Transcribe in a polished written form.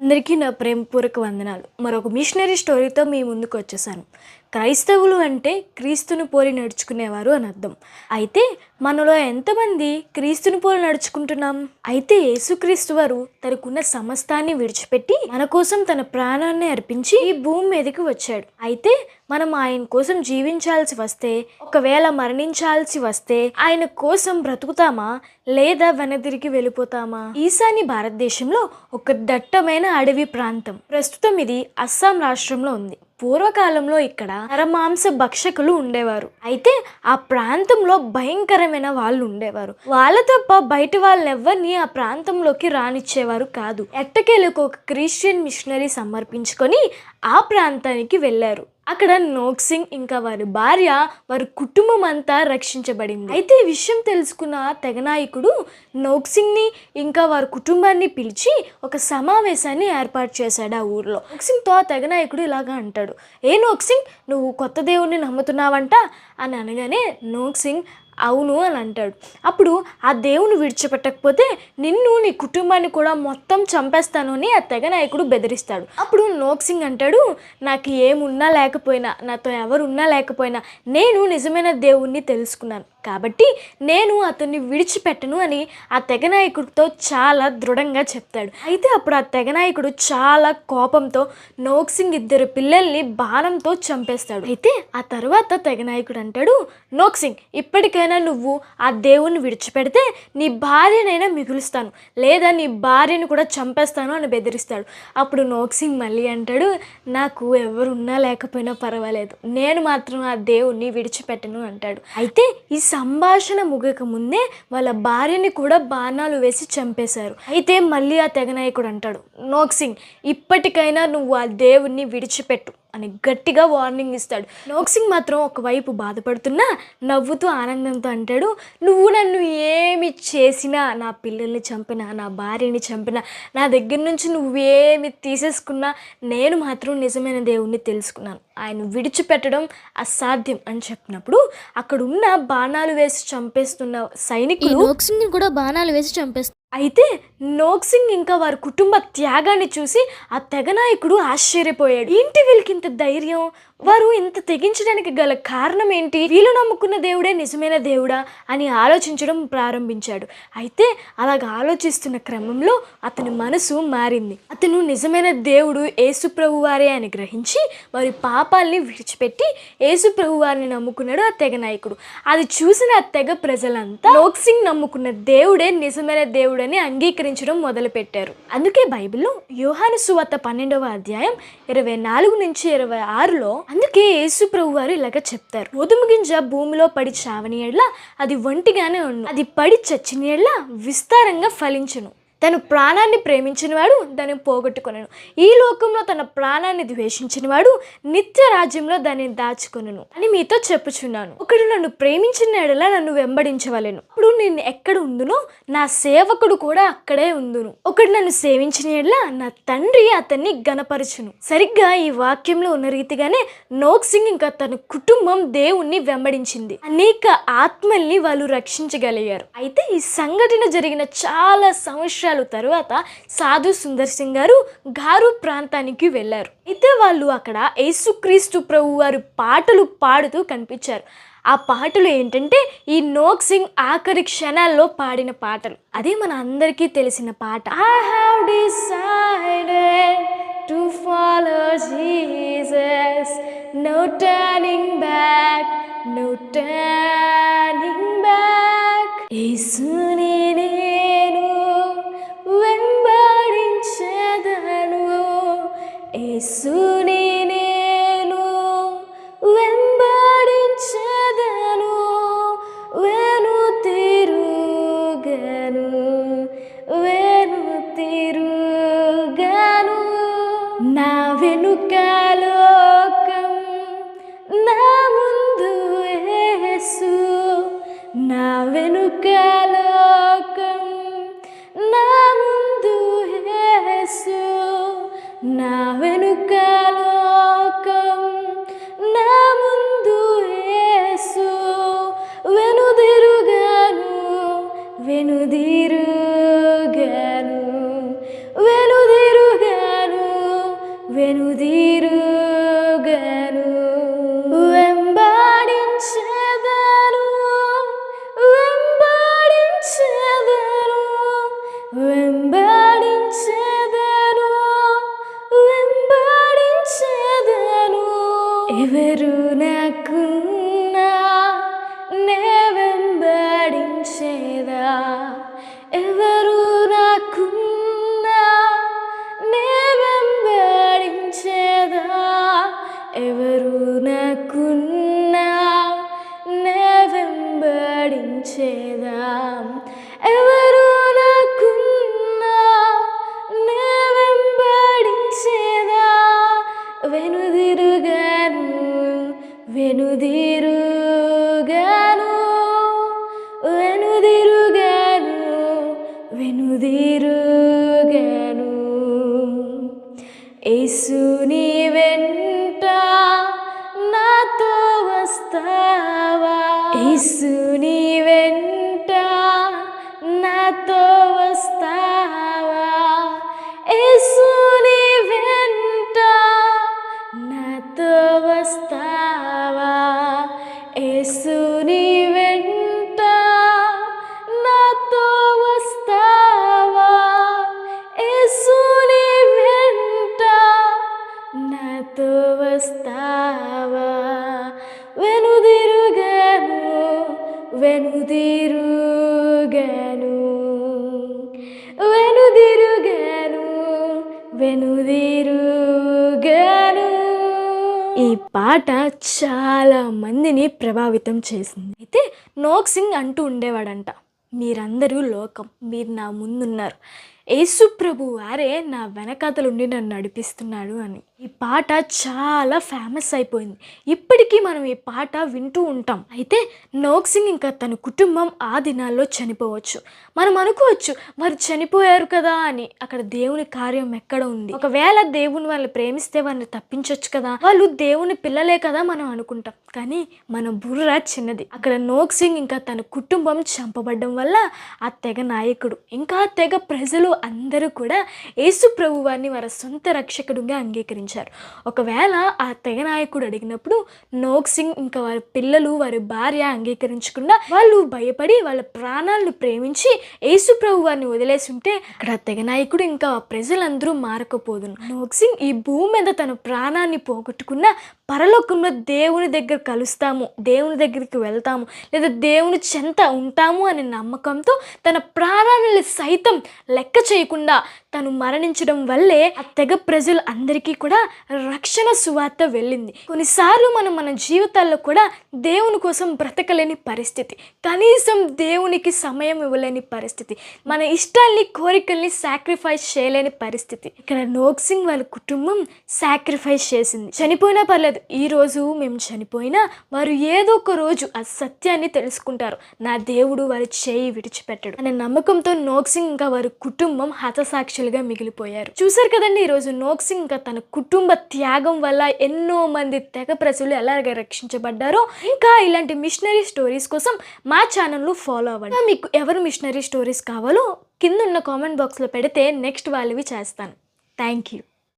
అందరికీ నా ప్రేమపూర్వక వందనాలు. మరొక మిషనరీ స్టోరీతో మీ ముందుకు వచ్చేసాను. క్రైస్తవులు అంటే క్రీస్తుని పోలి నడుచుకునేవారు అని అర్థం. అయితే మనలో ఎంతమంది క్రీస్తుని పోలి నడుచుకుంటున్నాం? అయితే యేసుక్రీస్తు వారు తనకున్న సమస్తాన్ని విడిచిపెట్టి మన కోసం తన ప్రాణాన్ని అర్పించి ఈ భూమి మీదకి వచ్చాడు. అయితే మనం ఆయన కోసం జీవించాల్సి వస్తే, ఒకవేళ మరణించాల్సి వస్తే ఆయన కోసం బ్రతుకుతామా లేదా వెనదిరిగి వెళ్ళిపోతామా? ఈశాన్య భారతదేశంలో ఒక దట్టమైన అడవి ప్రాంతం. ప్రస్తుతం ఇది అస్సాం రాష్ట్రంలో ఉంది. పూర్వకాలంలో ఇక్కడ నరమాంస భక్షకులు ఉండేవారు. అయితే ఆ ప్రాంతంలో భయంకరమైన వాళ్ళు ఉండేవారు. వాళ్ళ తప్ప బయట వాళ్ళెవ్వరిని ఆ ప్రాంతంలోకి రానిచ్చేవారు కాదు. ఎట్టకేలకు ఒక క్రిస్టియన్ మిషనరీ సమర్పించుకొని ఆ ప్రాంతానికి వెళ్ళారు. అక్కడ నోక్సింగ్ ఇంకా వారి భార్య, వారి కుటుంబం అంతా రక్షించబడింది. అయితే ఈ విషయం తెలుసుకున్న తెగనాయకుడు నోక్సింగ్ని ఇంకా వారి కుటుంబాన్ని పిలిచి ఒక సమావేశాన్ని ఏర్పాటు చేశాడు ఆ ఊర్లో. నోక్సింగ్తో ఆ తెగనాయకుడు ఇలాగా అంటాడు, ఏ నోక్సింగ్, నువ్వు కొత్త దేవుణ్ణి నమ్ముతున్నావంట అని అనగానే నోక్సింగ్ అవును అని అంటాడు. అప్పుడు ఆ దేవుని విడిచిపెట్టకపోతే నిన్ను, నీ కుటుంబాన్ని కూడా మొత్తం చంపేస్తాను అని ఆ తెగ నాయకుడు బెదిరిస్తాడు. అప్పుడు నోక్సింగ్ అంటాడు, నాకు ఏమున్నా లేకపోయినా, నాతో ఎవరున్నా లేకపోయినా నేను నిజమైన దేవుణ్ణి తెలుసుకున్నాను కాబట్టి నేను అతన్ని విడిచిపెట్టను అని ఆ తెగ నాయకుడితో చాలా దృఢంగా చెప్తాడు. అయితే అప్పుడు ఆ తెగ నాయకుడు చాలా కోపంతో నోక్సింగ్ ఇద్దరు పిల్లల్ని బాణంతో చంపేస్తాడు. అయితే ఆ తర్వాత తెగ నాయకుడు అంటాడు, నోక్సింగ్, ఇప్పటికైనా నువ్వు ఆ దేవుణ్ణి విడిచిపెడితే నీ భార్యనైనా మిగులుస్తాను, లేదా నీ భార్యను కూడా చంపేస్తాను అని బెదిరిస్తాడు. అప్పుడు నోక్సింగ్ మళ్ళీ అంటాడు, నాకు ఎవరున్నా లేకపోయినా పర్వాలేదు, నేను మాత్రం ఆ దేవుణ్ణి విడిచిపెట్టను అంటాడు. అయితే ఈ సంభాషణ ముగక ముందే వాళ్ళ భార్యని కూడా బాణాలు వేసి చంపేశారు. అయితే మళ్ళీ ఆ తెగనాయకుడు అంటాడు, నోక్సింగ్, ఇప్పటికైనా నువ్వు ఆ దేవుణ్ణి విడిచిపెట్టు అని గట్టిగా వార్నింగ్ ఇస్తాడు. నోక్సింగ్ మాత్రం ఒకవైపు బాధపడుతున్నా నవ్వుతూ ఆనందంతో అంటాడు, నువ్వు నన్ను ఏమి చేసినా, నా పిల్లల్ని చంపినా, నా భార్యని చంపినా, నా దగ్గర నుంచి నువ్వేమి తీసేసుకున్నా, నేను మాత్రం నిజమైన దేవుణ్ణి తెలుసుకున్నాను, ఆయన విడిచిపెట్టడం అసాధ్యం అని చెప్పినప్పుడు అక్కడ ఉన్న బాణాలు వేసి చంపేస్తున్న సైనికులు నోక్సింగ్ని కూడా బాణాలు వేసి చంపేస్తారు. అయితే నోక్సింగ్ ఇంకా వారి కుటుంబ త్యాగాన్ని చూసి ఆ తెగనాయకుడు ఆశ్చర్యపోయాడు. ఏంటి వీళ్ళకి ఇంత ధైర్యం, వారు ఇంత తెగించడానికి గల కారణం ఏంటి, వీళ్ళు నమ్ముకున్న దేవుడే నిజమైన దేవుడా అని ఆలోచించడం ప్రారంభించాడు. అయితే అలాగ ఆలోచిస్తున్న క్రమంలో అతని మనసు మారింది. అతను నిజమైన దేవుడు యేసు ప్రభువారే అని గ్రహించి వారి పాపాలని విడిచిపెట్టి యేసు ప్రభువారిని నమ్ముకున్నాడు ఆ తెగ నాయకుడు. అది చూసిన ఆ తెగ ప్రజలంతా నోక్సింగ్ నమ్ముకున్న దేవుడే నిజమైన దేవుడని అంగీకరించడం మొదలుపెట్టారు. అందుకే బైబిల్లో యోహాను సువార్త 12వ అధ్యాయం 24 నుంచి 26లో అందుకే యేసు ప్రభు వారు ఇలాగ చెప్తారు, గోధుమ గింజ భూమిలో పడి చావని ఎడ్ల అది ఒంటిగానే ఉండు, అది పడి చచ్చిన ఎడ్ల విస్తారంగా ఫలించును. తను ప్రాణాన్ని ప్రేమించినవాడు దాన్ని పోగొట్టుకొనను, ఈ లోకంలో తన ప్రాణాన్ని ద్వేషించినవాడు నిత్య రాజ్యంలో దాన్ని దాచుకొనును అని మీతో చెప్పుచున్నాను. ఒకడు నన్ను ప్రేమించిన ఎడల నన్ను వెంబడించవలెను, అప్పుడు నేను ఎక్కడ ఉందునో నా సేవకుడు కూడా అక్కడే ఉందును. ఒకడు నన్ను సేవించిన ఎడల నా తండ్రి అతన్ని గణపరచును. సరిగ్గా ఈ వాక్యంలో ఉన్న రీతిగానే నోక్సింగ్ ఇంకా తన కుటుంబం దేవుణ్ణి వెంబడించింది. అనేక ఆత్మల్ని వాళ్ళు రక్షించగలిగారు. అయితే ఈ సంఘటన జరిగిన చాలా సంవత్సరాల తరువాత సాధు సుందర్ సింగ్ గారు గారు ప్రాంతానికి వెళ్ళారు. అయితే వాళ్ళు అక్కడ యేసుక్రీస్తు ప్రభు వారు పాటలు పాడుతూ కనిపించారు. ఆ పాటలు ఏంటంటే ఈ నోక్సింగ్ ఆఖరి క్షణాల్లో పాడిన పాటలు. అదే మన అందరికీ తెలిసిన పాట, I have decided to follow Jesus, no turning back, no turning back. యేసుని నేను వెంబడించెదను, యేసుని నేను వెంబడించెదను, వెనుతిరుగను, వెనుతిరుగను. నా వెనుక లోకం, నా ముందు యేసు, నా వెనుక లోకం, నా ముందు యేసు, నా వెనుక లోకం, నా ముందు యేసు, వెనుదిరుగను, వెనుదిరుగను, వెనుదిరుగను. యేసు నీ వెంట నాతో వస్తావా, యేసు నీ వెంట నాతో వస్తావా, యేసు నీ వెంట నాతో వస్తావా, యేసు నీ వెంట నాతో వస్తావా, యేసు నీ వెంట నాతో వస్తావా. వెనుదిరుగను వెనుదిరుగను వెనుదిరుగను వెనుదిరుగను. ఈ పాట చాలా మందిని ప్రభావితం చేసింది. అయితే నోక్ సింగ్ అంటూ ఉండేవాడంట, మీరందరూ లోకం, మీరు నా ముందున్నారు, యేసు ప్రభు వారే నా వెనకాతలుండి నన్ను నడిపిస్తున్నాడు అని. ఈ పాట చాలా ఫేమస్ అయిపోయింది. ఇప్పటికీ మనం ఈ పాట వింటూ ఉంటాం. అయితే నోక్ సింగ్ ఇంకా తన కుటుంబం ఆ దినాల్లో చనిపోవచ్చు. మనం అనుకోవచ్చు వారు చనిపోయారు కదా అని. అక్కడ దేవుని కార్యం ఎక్కడ ఉంది? ఒకవేళ దేవుని వాళ్ళు ప్రేమిస్తే వారిని తప్పించవచ్చు కదా, వాళ్ళు దేవుని పిల్లలే కదా మనం అనుకుంటాం. కానీ మన బుర్ర చిన్నది. అక్కడ నోక్ సింగ్ ఇంకా తన కుటుంబం చంపబడ్డం వల్ల ఆ తెగ నాయకుడు ఇంకా తెగ ప్రజలు అందరూ కూడా యేసు ప్రభు వారిని వారి సొంత రక్షకుడుగా అంగీకరించారు. ఒకవేళ ఆ తెగ నాయకుడు అడిగినప్పుడు నోక్ సింగ్ ఇంకా వారి పిల్లలు వారి భార్య అంగీకరించకుండా వాళ్ళు భయపడి వాళ్ళ ప్రాణాలను ప్రేమించి యేసు ప్రభు వారిని వదిలేసి ఉంటే అక్కడ తెగ నాయకుడు ఇంకా ప్రజలందరూ మారకపోదును. నోక్ సింగ్ ఈ భూమి మీద తన ప్రాణాన్ని పోగొట్టుకున్న పరలోకంలో దేవుని దగ్గర కలుస్తాము, దేవుని దగ్గరికి వెళ్తాము, లేదా దేవుని చెంత ఉంటాము అనే నమ్మకంతో తన ప్రాణాలను సైతం లెక్క చేయకుండా తను మరణించడం వల్లే ఆ తెగ ప్రజలు అందరికీ కూడా రక్షణ సువార్త వెళ్ళింది. కొన్నిసార్లు మనం మన జీవితాల్లో కూడా దేవుని కోసం బ్రతకలేని పరిస్థితి, కనీసం దేవునికి సమయం ఇవ్వలేని పరిస్థితి, మన ఇష్టాల్ని కోరికల్ని సాక్రిఫైస్ చేయలేని పరిస్థితి. ఇక్కడ నోక్ సింగ్ వాళ్ళ కుటుంబం సాక్రిఫైస్ చేసింది. చనిపోయినా పర్లేదు, ఈ రోజు మేము చనిపోయినా వారు ఏదో ఒక రోజు ఆ సత్యాన్ని తెలుసుకుంటారు, నా దేవుడు వారి చేయి విడిచిపెట్టడు అనే నమ్మకంతో నోక్ సింగ్ ఇంకా వారి కుటుంబం హతసాక్షులుగా మిగిలిపోయారు. చూసారు కదండి, ఈరోజు నోక్ సింగ్ ఇంకా తన కుటుంబ త్యాగం వల్ల ఎన్నో మంది తెగ ప్రజలు ఎలాగ రక్షించబడ్డారో. ఇంకా ఇలాంటి మిషనరీ స్టోరీస్ కోసం మా ఛానల్ను ఫాలో అవ్వండి. మీకు ఎవరు మిషనరీ స్టోరీస్ కావాలో కింద ఉన్న కామెంట్ బాక్స్లో పెడితే నెక్స్ట్ వాళ్ళవి చేస్తాను. Thank you.